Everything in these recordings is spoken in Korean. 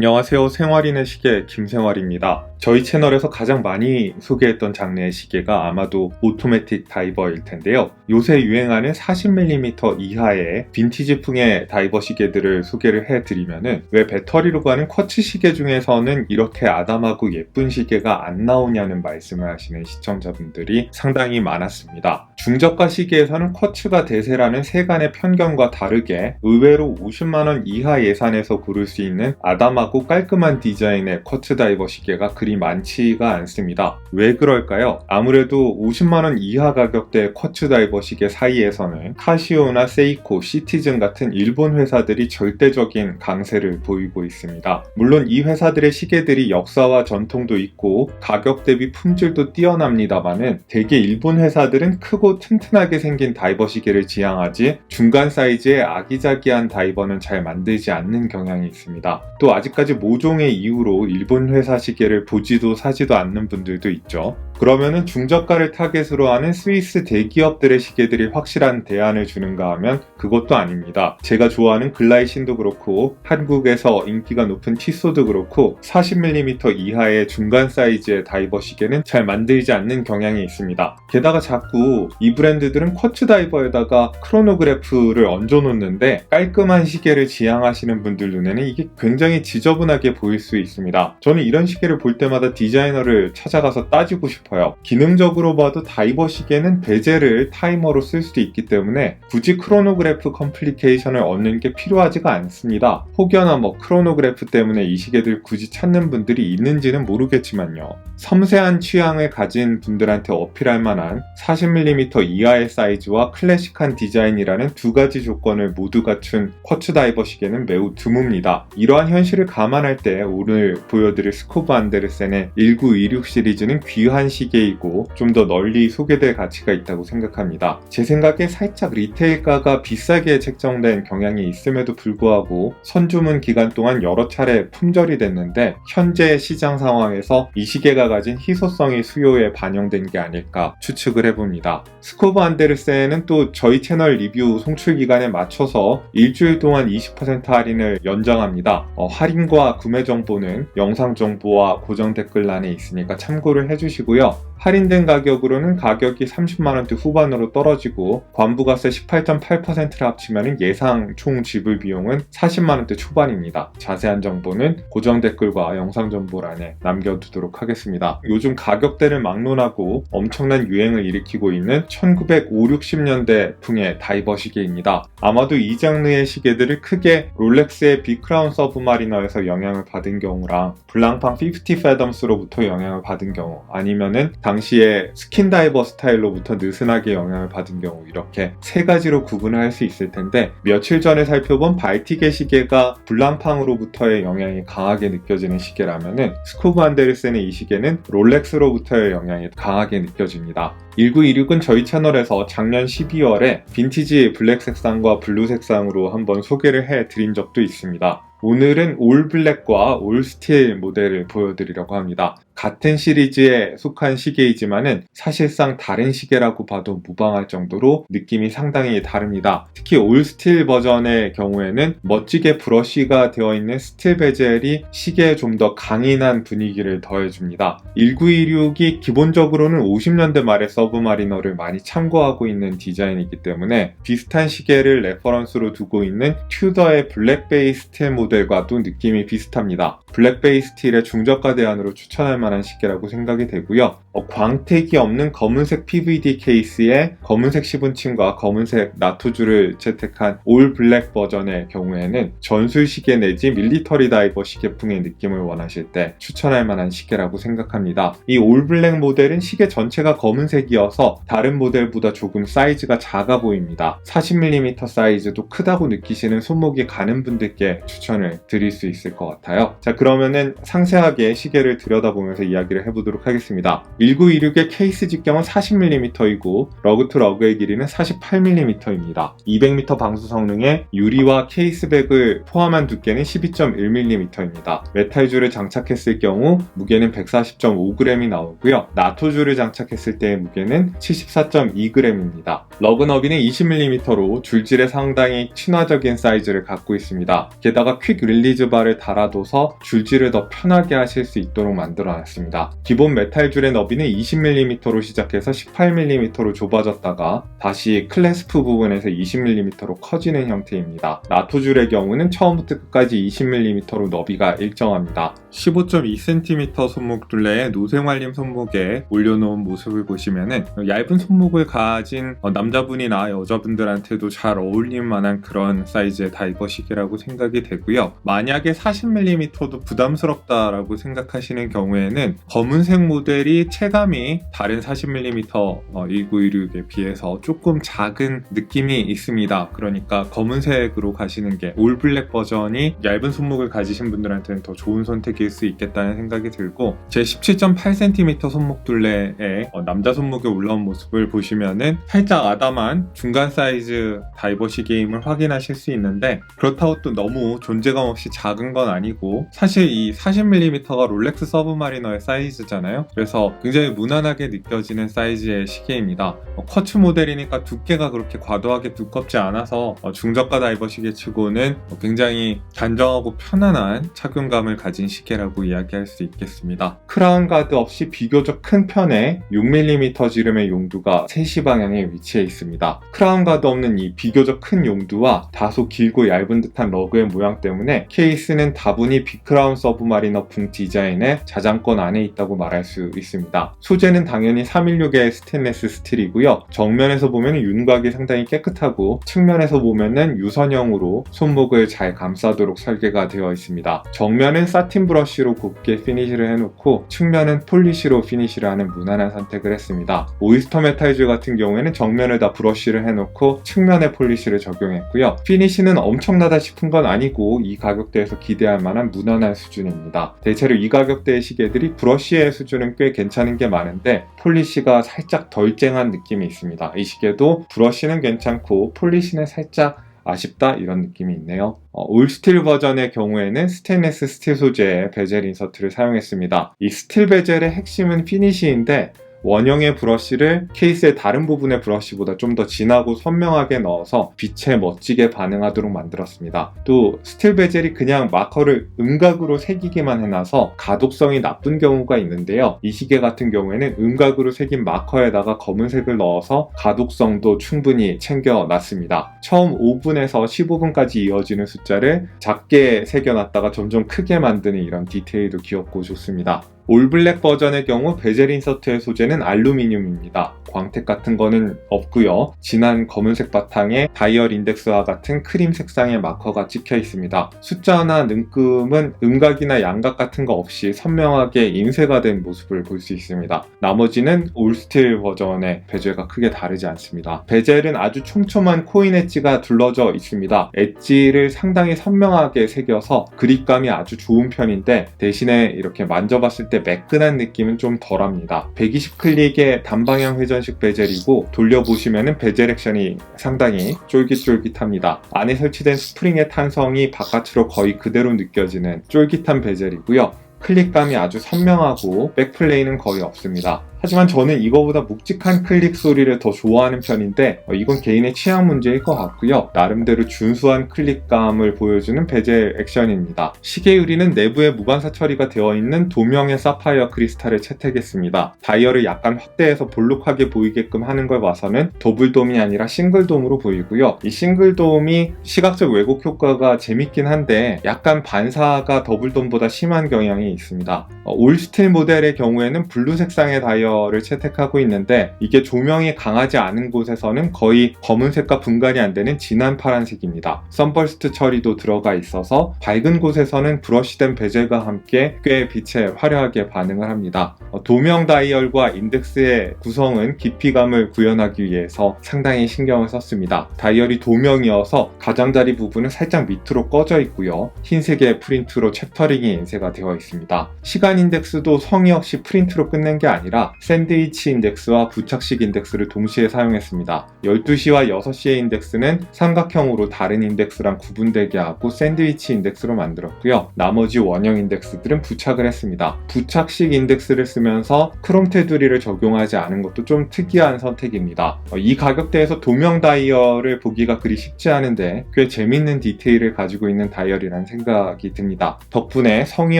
안녕하세요. 생활인의 시계 김생활입니다. 저희 채널에서 가장 많이 소개했던 장르의 시계가 아마도 오토매틱 다이버일 텐데요. 요새 유행하는 40mm 이하의 빈티지풍의 다이버 시계들을 소개를 해드리면은 왜 배터리로 가는 쿼츠 시계 중에서는 이렇게 아담하고 예쁜 시계가 안 나오냐는 말씀을 하시는 시청자분들이 상당히 많았습니다. 중저가 시계에서는 쿼츠가 대세라는 세간의 편견과 다르게 의외로 50만원 이하 예산에서 고를 수 있는 아담하고 깔끔한 디자인의 쿼츠 다이버 시계가 그리 많지가 않습니다. 왜 그럴까요? 아무래도 50만원 이하 가격대의 쿼츠 다이버 시계 사이에서는 카시오나 세이코, 시티즌 같은 일본 회사들이 절대적인 강세를 보이고 있습니다. 물론 이 회사들의 시계들이 역사와 전통도 있고 가격 대비 품질도 뛰어납니다만은 대개 일본 회사들은 크고 튼튼하게 생긴 다이버 시계를 지향하지 중간 사이즈의 아기자기한 다이버는 잘 만들지 않는 경향이 있습니다. 또 아직까지 모종의 이유로 일본 회사 시계를 보지도 사지도 않는 분들도 있죠. 그러면은 중저가를 타겟으로 하는 스위스 대기업들의 시계들이 확실한 대안을 주는가 하면 그것도 아닙니다. 제가 좋아하는 글라이신도 그렇고 한국에서 인기가 높은 티소도 그렇고 40mm 이하의 중간 사이즈의 다이버 시계는 잘 만들지 않는 경향이 있습니다. 게다가 자꾸 이 브랜드들은 쿼츠 다이버에다가 크로노그래프를 얹어놓는데 깔끔한 시계를 지향하시는 분들 눈에는 이게 굉장히 지저분하게 보일 수 있습니다. 저는 이런 시계를 볼 때마다 디자이너를 찾아가서 따지고 싶어요. 기능적으로 봐도 다이버 시계는 베젤을 타이머로 쓸 수도 있기 때문에 굳이 크로노그래프 컴플리케이션을 얻는 게 필요하지가 않습니다. 혹여나 크로노그래프 때문에 이 시계들 굳이 찾는 분들이 있는지는 모르겠지만요. 섬세한 취향을 가진 분들한테 어필할 만한 40mm 이하의 사이즈와 클래식한 디자인이라는 두 가지 조건을 모두 갖춘 쿼츠 다이버 시계는 매우 드뭅니다. 이러한 현실을 감안할 때 오늘 보여드릴 스코브 안데르센의 1926 시리즈는 귀한 시계이고 좀 더 널리 소개될 가치가 있다고 생각합니다. 제 생각에 살짝 리테일가가 비싸게 책정된 경향이 있음에도 불구하고 선주문 기간 동안 여러 차례 품절이 됐는데 현재 시장 상황에서 이 시계가 가진 희소성이 수요에 반영된 게 아닐까 추측을 해봅니다. 스코브 안데르센은 또 저희 채널 리뷰 송출 기간에 맞춰서 일주일 동안 20% 할인을 연장합니다. 할인과 구매 정보는 영상 정보와 고정 댓글란에 있으니까 참고를 해주시고요. 할인된 가격으로는 가격이 30만원대 후반으로 떨어지고 관부가세 18.8%를 합치면 예상 총 지불 비용은 40만원대 초반입니다. 자세한 정보는 고정 댓글과 영상 정보란에 남겨두도록 하겠습니다. 요즘 가격대를 막론하고 엄청난 유행을 일으키고 있는 1950~60년대 풍의 다이버 시계입니다. 아마도 이 장르의 시계들을 크게 롤렉스의 빅크라운 서브마리너에서 영향을 받은 경우랑 블랑팡 50 패덤스로부터 영향을 받은 경우 아니면은 당시에 스킨다이버 스타일로부터 느슨하게 영향을 받은 경우 이렇게 세 가지로 구분을 할 수 있을 텐데 며칠 전에 살펴본 발티게 시계가 블랑팡으로부터의 영향이 강하게 느껴지는 시계라면은 스코브 안데르센의 이 시계는 롤렉스로부터의 영향이 강하게 느껴집니다. 1926은 저희 채널에서 작년 12월에 빈티지 블랙 색상과 블루 색상으로 한번 소개를 해드린 적도 있습니다. 오늘은 올 블랙과 올 스틸 모델을 보여드리려고 합니다. 같은 시리즈에 속한 시계이지만은 사실상 다른 시계라고 봐도 무방할 정도로 느낌이 상당히 다릅니다. 특히 올 스틸 버전의 경우에는 멋지게 브러쉬가 되어 있는 스틸 베젤이 시계에 좀 더 강인한 분위기를 더해줍니다. 1926이 기본적으로는 50년대 말에 서브마리너를 많이 참고하고 있는 디자인이기 때문에 비슷한 시계를 레퍼런스로 두고 있는 튜더의 블랙베이 스틸 모델과도 느낌이 비슷합니다. 블랙베이 스틸의 중저가 대안으로 추천할 만한 시계라고 생각이 되고요. 광택이 없는 검은색 PVD 케이스에 검은색 시분침과 검은색 나토줄을 채택한 올 블랙 버전의 경우에는 전술 시계 내지 밀리터리 다이버 시계풍의 느낌을 원하실 때 추천할 만한 시계라고 생각합니다. 이 올 블랙 모델은 시계 전체가 검은색이어서 다른 모델보다 조금 사이즈가 작아 보입니다. 40mm 사이즈도 크다고 느끼시는 손목이 가는 분들께 추천을 드릴 수 있을 것 같아요. 자, 그러면은 상세하게 시계를 들여다보면서 이야기를 해보도록 하겠습니다. 1926의 케이스 직경은 40mm이고 러그 투 러그의 길이는 48mm입니다. 200m 방수 성능에 유리와 케이스백을 포함한 두께는 12.1mm입니다. 메탈줄을 장착했을 경우 무게는 140.5g이 나오고요. 나토줄을 장착했을 때의 무게는 74.2g입니다. 러그 너비는 20mm로 줄질에 상당히 친화적인 사이즈를 갖고 있습니다. 게다가 퀵 릴리즈 바를 달아둬서 줄질을 더 편하게 하실 수 있도록 만들어놨습니다. 기본 메탈 줄의 너비는 20mm로 시작해서 18mm로 좁아졌다가 다시 클래스프 부분에서 20mm로 커지는 형태입니다. 나토 줄의 경우는 처음부터 끝까지 20mm로 너비가 일정합니다. 15.2cm 손목 둘레의 노생활림 손목에 올려놓은 모습을 보시면은 얇은 손목을 가진 남자분이나 여자분들한테도 잘 어울릴 만한 그런 사이즈의 다이버 시계라고 생각이 되고요. 만약에 40mm도 부담스럽다라고 생각하시는 경우에는 검은색 모델이 체감이 다른 40mm 1916에 비해서 조금 작은 느낌이 있습니다. 그러니까 검은색으로 가시는 게 올 블랙 버전이 얇은 손목을 가지신 분들한테는 더 좋은 선택일 수 있겠다는 생각이 들고, 제 17.8cm 손목 둘레에 남자 손목에 올라온 모습을 보시면은 살짝 아담한 중간 사이즈 다이버 시계임을 확인하실 수 있는데, 그렇다고 또 너무 존재감 없이 작은 건 아니고, 사실 이 40mm가 롤렉스 서브마리너의 사이즈잖아요. 그래서 굉장히 무난하게 느껴지는 사이즈의 시계입니다. 쿼츠 모델이니까 두께가 그렇게 과도하게 두껍지 않아서 중저가 다이버 시계치고는 굉장히 단정하고 편안한 착용감을 가진 시계라고 이야기할 수 있겠습니다. 크라운 가드 없이 비교적 큰 편의 6mm 지름의 용두가 3시 방향에 위치해 있습니다. 크라운 가드 없는 이 비교적 큰 용두와 다소 길고 얇은 듯한 러그의 모양 때문에 케이스는 다분히 빅크라운 서브마리너 붕 디자인의 자장권 안에 있다고 말할 수 있습니다. 소재는 당연히 316의 스테인리스 스틸이고요. 정면에서 보면 윤곽이 상당히 깨끗하고 측면에서 보면은 유선형으로 손목을 잘 감싸도록 설계가 되어 있습니다. 정면은 사틴 브러쉬로 곱게 피니시를 해놓고 측면은 폴리시로 피니시를 하는 무난한 선택을 했습니다. 오이스터 메탈즈 같은 경우에는 정면을 다 브러쉬를 해놓고 측면에 폴리시를 적용했고요. 피니시는 엄청나다 싶은 건 아니고 이 가격대에서 기대할 만한 무난한 수준입니다. 대체로 이 가격대의 시계들이 브러쉬의 수준은 꽤 괜찮은 게 많은데 폴리시가 살짝 덜 쨍한 느낌이 있습니다. 이 시계도 브러쉬는 괜찮고 폴리시는 살짝 아쉽다 이런 느낌이 있네요. 올 스틸 버전의 경우에는 스테인리스 스틸 소재의 베젤 인서트를 사용했습니다. 이 스틸 베젤의 핵심은 피니시인데 원형의 브러쉬를 케이스의 다른 부분의 브러쉬보다 좀 더 진하고 선명하게 넣어서 빛에 멋지게 반응하도록 만들었습니다. 또 스틸 베젤이 그냥 마커를 음각으로 새기기만 해놔서 가독성이 나쁜 경우가 있는데요. 이 시계 같은 경우에는 음각으로 새긴 마커에다가 검은색을 넣어서 가독성도 충분히 챙겨놨습니다. 처음 5분에서 15분까지 이어지는 숫자를 작게 새겨놨다가 점점 크게 만드는 이런 디테일도 귀엽고 좋습니다. 올블랙 버전의 경우 베젤 인서트의 소재는 알루미늄입니다. 광택 같은 거는 없고요. 진한 검은색 바탕에 다이얼 인덱스와 같은 크림 색상의 마커가 찍혀 있습니다. 숫자나 능금은 음각이나 양각 같은 거 없이 선명하게 인쇄가 된 모습을 볼 수 있습니다. 나머지는 올스틸 버전의 베젤과 크게 다르지 않습니다. 베젤은 아주 촘촘한 코인 엣지가 둘러져 있습니다. 엣지를 상당히 선명하게 새겨서 그립감이 아주 좋은 편인데, 대신에 이렇게 만져봤을 때 매끈한 느낌은 좀 덜합니다. 120클릭의 단방향 회전식 베젤이고, 돌려보시면 베젤 액션이 상당히 쫄깃쫄깃합니다. 안에 설치된 스프링의 탄성이 바깥으로 거의 그대로 느껴지는 쫄깃한 베젤이고요. 클릭감이 아주 선명하고 백플레이는 거의 없습니다. 하지만 저는 이거보다 묵직한 클릭 소리를 더 좋아하는 편인데 이건 개인의 취향 문제일 것 같고요. 나름대로 준수한 클릭감을 보여주는 베젤 액션입니다. 시계 유리는 내부에 무반사 처리가 되어 있는 도명의 사파이어 크리스탈을 채택했습니다. 다이얼을 약간 확대해서 볼록하게 보이게끔 하는 걸 봐서는 더블돔이 아니라 싱글돔으로 보이고요. 이 싱글돔이 시각적 왜곡 효과가 재밌긴 한데 약간 반사가 더블돔보다 심한 경향이 있습니다. 올스틸 모델의 경우에는 블루 색상의 다이얼을 채택하고 있는데, 이게 조명이 강하지 않은 곳에서는 거의 검은색과 분간이 안 되는 진한 파란색입니다. 선버스트 처리도 들어가 있어서 밝은 곳에서는 브러쉬된 베젤과 함께 꽤 빛에 화려하게 반응을 합니다. 도명 다이얼과 인덱스의 구성은 깊이감을 구현하기 위해서 상당히 신경을 썼습니다. 다이얼이 도명이어서 가장자리 부분은 살짝 밑으로 꺼져 있고요. 흰색의 프린트로 챕터링이 인쇄가 되어 있습니다. 시간 인덱스도 성의 없이 프린트로 끝낸 게 아니라 샌드위치 인덱스와 부착식 인덱스를 동시에 사용했습니다. 12시와 6시의 인덱스는 삼각형으로 다른 인덱스랑 구분되게 하고 샌드위치 인덱스로 만들었고요. 나머지 원형 인덱스들은 부착을 했습니다. 부착식 인덱스를 쓰면서 크롬 테두리를 적용하지 않은 것도 좀 특이한 선택입니다. 이 가격대에서 도명 다이얼을 보기가 그리 쉽지 않은데 꽤 재밌는 디테일을 가지고 있는 다이얼이라는 생각이 듭니다. 덕분에 성의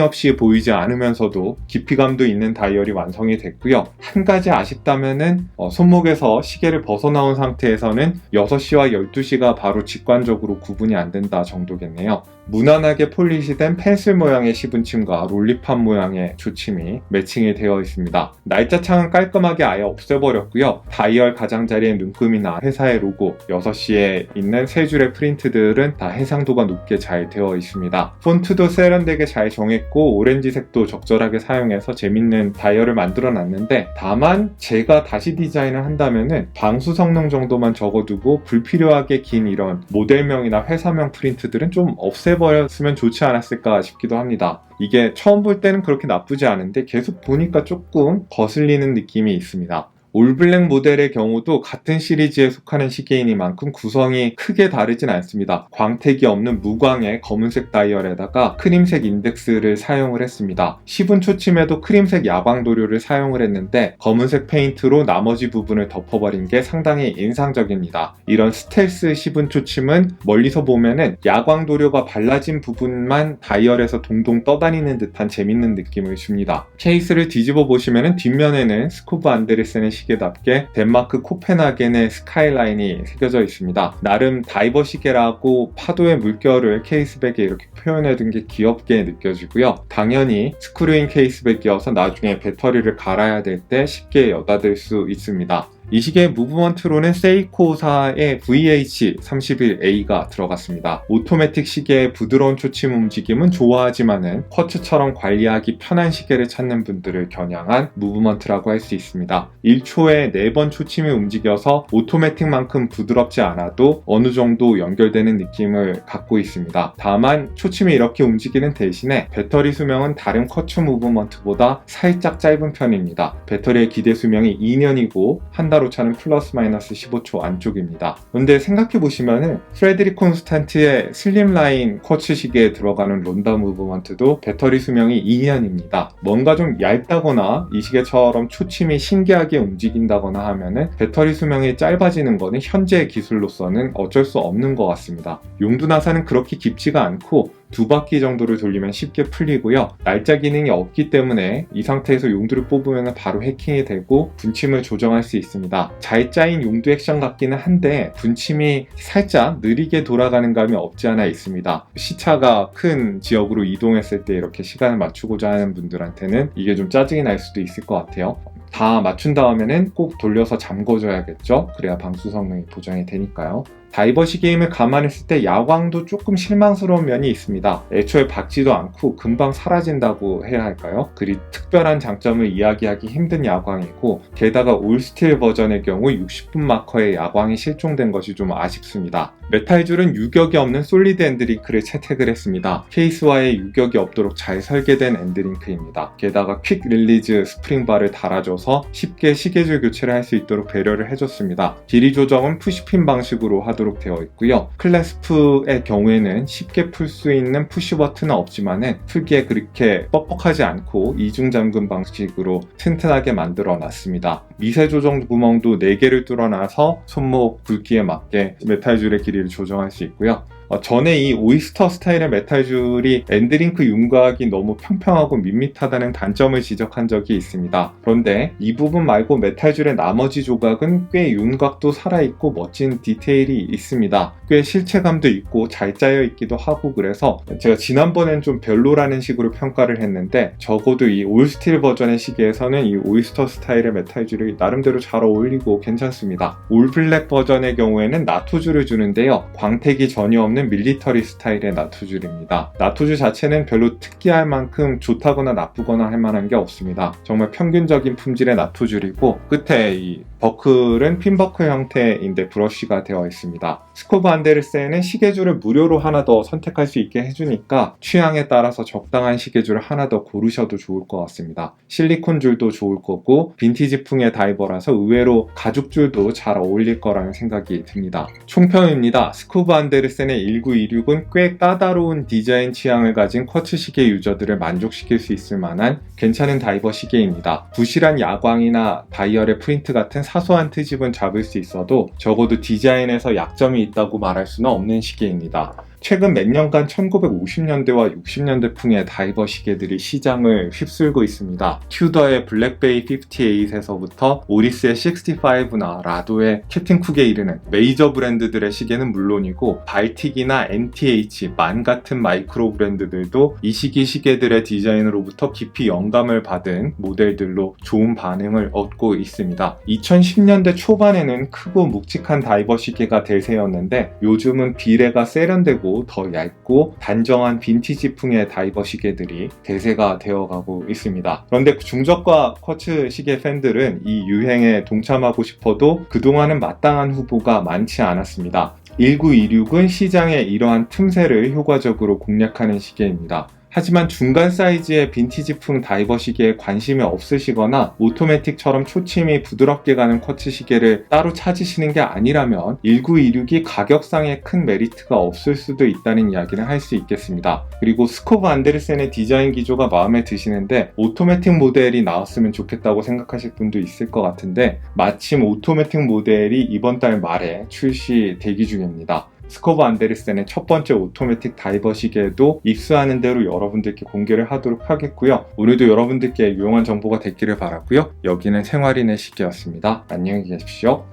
없이 보이지 않으면서도 깊이감도 있는 다이얼이 완성이 됐고요. 한 가지 아쉽다면은 손목에서 시계를 벗어나온 상태에서는 6시와 12시가 바로 직관적으로 구분이 안 된다 정도겠네요. 무난하게 폴리시 된 펜슬 모양의 시분침과 롤리팝 모양의 조침이 매칭이 되어 있습니다. 날짜창은 깔끔하게 아예 없애버렸고요. 다이얼 가장자리의 눈금이나 회사의 로고, 6시에 있는 세 줄의 프린트들은 다 해상도가 높게 잘 되어 있습니다. 폰트도 세련되게 잘 정했고 오렌지색도 적절하게 사용해서 재밌는 다이얼을 만들어 놨는데, 다만 제가 다시 디자인을 한다면은 방수 성능 정도만 적어두고 불필요하게 긴 이런 모델명이나 회사명 프린트들은 좀 없애버렸으면 좋지 않았을까 싶기도 합니다. 이게 처음 볼 때는 그렇게 나쁘지 않은데 계속 보니까 조금 거슬리는 느낌이 있습니다. 올블랙 모델의 경우도 같은 시리즈에 속하는 시계이니만큼 구성이 크게 다르진 않습니다. 광택이 없는 무광의 검은색 다이얼에다가 크림색 인덱스를 사용을 했습니다. 시분 초침에도 크림색 야광 도료를 사용을 했는데 검은색 페인트로 나머지 부분을 덮어버린 게 상당히 인상적입니다. 이런 스텔스 시분 초침은 멀리서 보면은 야광 도료가 발라진 부분만 다이얼에서 동동 떠다니는 듯한 재밌는 느낌을 줍니다. 케이스를 뒤집어 보시면은 뒷면에는 스쿠브 안데르센의 시계답게 덴마크 코펜하겐의 스카이라인이 새겨져 있습니다. 나름 다이버 시계라고 파도의 물결을 케이스백에 이렇게 표현해둔 게 귀엽게 느껴지고요. 당연히 스크류인 케이스백이어서 나중에 배터리를 갈아야 될 때 쉽게 여닫을 수 있습니다. 이 시계의 무브먼트로는 세이코사의 VH31A가 들어갔습니다. 오토매틱 시계의 부드러운 초침 움직임은 좋아하지만은 쿼츠처럼 관리하기 편한 시계를 찾는 분들을 겨냥한 무브먼트라고 할 수 있습니다. 1초에 4번 초침이 움직여서 오토매틱만큼 부드럽지 않아도 어느 정도 연결되는 느낌을 갖고 있습니다. 다만 초침이 이렇게 움직이는 대신에 배터리 수명은 다른 쿼츠 무브먼트보다 살짝 짧은 편입니다. 배터리의 기대 수명이 2년이고 한 달 오차는 플러스 마이너스 15초 안쪽입니다. 그런데 생각해보시면은 프레드릭 콘스탄트의 슬림라인 쿼츠 시계에 들어가는 론다 무브먼트도 배터리 수명이 2년입니다. 뭔가 좀 얇다거나 이 시계처럼 초침이 신기하게 움직인다거나 하면은 배터리 수명이 짧아지는 거는 현재 기술로서는 어쩔 수 없는 것 같습니다. 용두나사는 그렇게 깊지가 않고 2바퀴 정도를 돌리면 쉽게 풀리고요. 날짜 기능이 없기 때문에 이 상태에서 용두를 뽑으면 바로 해킹이 되고 분침을 조정할 수 있습니다. 잘 짜인 용두 액션 같기는 한데 분침이 살짝 느리게 돌아가는 감이 없지 않아 있습니다. 시차가 큰 지역으로 이동했을 때 이렇게 시간을 맞추고자 하는 분들한테는 이게 좀 짜증이 날 수도 있을 것 같아요. 다 맞춘 다음에는 꼭 돌려서 잠궈줘야겠죠? 그래야 방수 성능이 보장이 되니까요. 다이버시 게임을 감안했을 때 야광도 조금 실망스러운 면이 있습니다. 애초에 밝지도 않고 금방 사라진다고 해야 할까요? 그리 특별한 장점을 이야기하기 힘든 야광이고, 게다가 올스틸 버전의 경우 60분 마커의 야광이 실종된 것이 좀 아쉽습니다. 메탈줄은 유격이 없는 솔리드 엔드링크를 채택을 했습니다. 케이스와의 유격이 없도록 잘 설계된 엔드링크입니다. 게다가 퀵 릴리즈 스프링바를 달아줘서 쉽게 시계줄 교체를 할 수 있도록 배려를 해줬습니다. 길이 조정은 푸시핀 방식으로 하도록 되어 있고요. 클래스프의 경우에는 쉽게 풀 수 있는 푸시 버튼은 없지만은 풀기에 그렇게 뻑뻑하지 않고 이중 잠금 방식으로 튼튼하게 만들어 놨습니다. 미세 조정 구멍도 4개를 뚫어놔서 손목 굵기에 맞게 메탈줄의 길이를 조정할 수 있고요. 전에 이 오이스터 스타일의 메탈줄이 엔드링크 윤곽이 너무 평평하고 밋밋하다는 단점을 지적한 적이 있습니다. 그런데 이 부분 말고 메탈줄의 나머지 조각은 꽤 윤곽도 살아있고 멋진 디테일이 있습니다. 꽤 실체감도 있고 잘 짜여 있기도 하고, 그래서 제가 지난번엔 좀 별로라는 식으로 평가를 했는데 적어도 이 올스틸 버전의 시계에서는 이 오이스터 스타일의 메탈줄이 나름대로 잘 어울리고 괜찮습니다. 올블랙 버전의 경우에는 나토줄을 주는데요. 광택이 전혀 없는 밀리터리 스타일의 나토줄입니다. 나토줄 자체는 별로 특이할 만큼 좋다거나 나쁘거나 할 만한 게 없습니다. 정말 평균적인 품질의 나토줄이고, 끝에 이 버클은 핀버클 형태인데 브러쉬가 되어 있습니다. 스코브 안데르센은 시계줄을 무료로 하나 더 선택할 수 있게 해주니까 취향에 따라서 적당한 시계줄을 하나 더 고르셔도 좋을 것 같습니다. 실리콘 줄도 좋을 거고 빈티지풍의 다이버라서 의외로 가죽줄도 잘 어울릴 거라는 생각이 듭니다. 총평입니다. 스코브 안데르센의 1926은 꽤 까다로운 디자인 취향을 가진 쿼츠 시계 유저들을 만족시킬 수 있을 만한 괜찮은 다이버 시계입니다. 부실한 야광이나 다이얼의 프린트 같은 사소한 트집은 잡을 수 있어도 적어도 디자인에서 약점이 있다고 말할 수는 없는 시계입니다. 최근 몇 년간 1950년대와 60년대풍의 다이버 시계들이 시장을 휩쓸고 있습니다. 튜더의 블랙베이 58에서부터 오리스의 65나 라도의 캡틴 쿡에 이르는 메이저 브랜드들의 시계는 물론이고 발틱이나 NTH, 만 같은 마이크로 브랜드들도 이 시기 시계들의 디자인으로부터 깊이 영감을 받은 모델들로 좋은 반응을 얻고 있습니다. 2010년대 초반에는 크고 묵직한 다이버 시계가 대세였는데 요즘은 비례가 세련되고 더 얇고 단정한 빈티지풍의 다이버 시계들이 대세가 되어가고 있습니다. 그런데 중저가 쿼츠 시계 팬들은 이 유행에 동참하고 싶어도 그동안은 마땅한 후보가 많지 않았습니다. 1926은 시장의 이러한 틈새를 효과적으로 공략하는 시계입니다. 하지만 중간 사이즈의 빈티지풍 다이버 시계에 관심이 없으시거나 오토매틱처럼 초침이 부드럽게 가는 쿼츠 시계를 따로 찾으시는 게 아니라면 1926이 가격상의 큰 메리트가 없을 수도 있다는 이야기를 할 수 있겠습니다. 그리고 스코브 안데르센의 디자인 기조가 마음에 드시는데 오토매틱 모델이 나왔으면 좋겠다고 생각하실 분도 있을 것 같은데 마침 오토매틱 모델이 이번 달 말에 출시 대기 중입니다. 스코브 안데르센의 첫 번째 오토매틱 다이버 시계도 입수하는 대로 여러분들께 공개를 하도록 하겠고요. 오늘도 여러분들께 유용한 정보가 됐기를 바라고요. 여기는 생활인의 시계였습니다. 안녕히 계십시오.